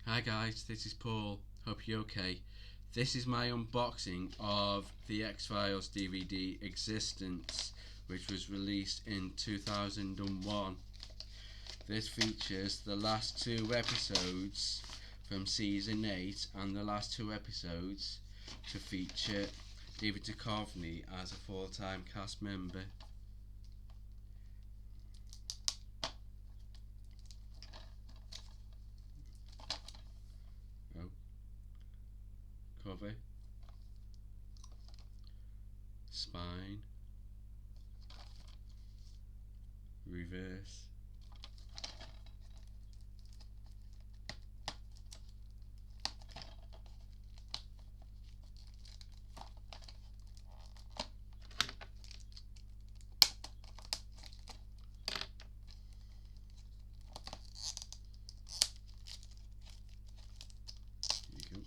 Hi guys, this is Paul. Hope you're okay. This is my unboxing of the X-Files DVD Existence, which was released in 2001. This features the last two episodes from season 8 and the last two episodes to feature David Duchovny as a full-time cast member. Cover, spine, reverse, here you go.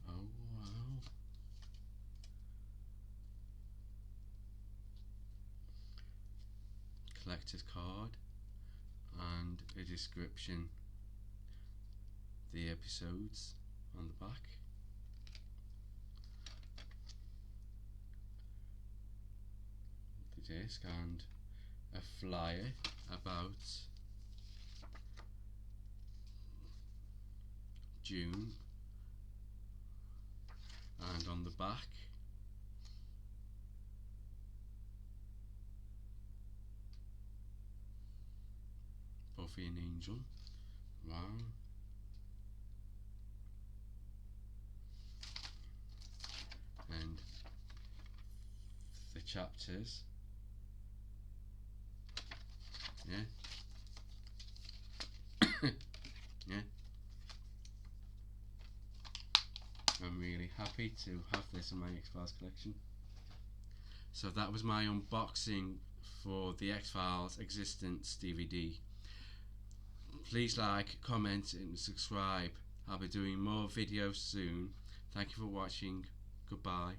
Oh wow. Collector's card and a description, the episodes on the back. The disc and a flyer about June, and on the back Buffy and Angel. Wow. And the chapters. Yeah. Yeah. I'm really happy to have this in my X-Files collection. So that was my unboxing for the X-Files Existence DVD. Please like, comment and subscribe. I'll be doing more videos soon. Thank you for watching. Goodbye.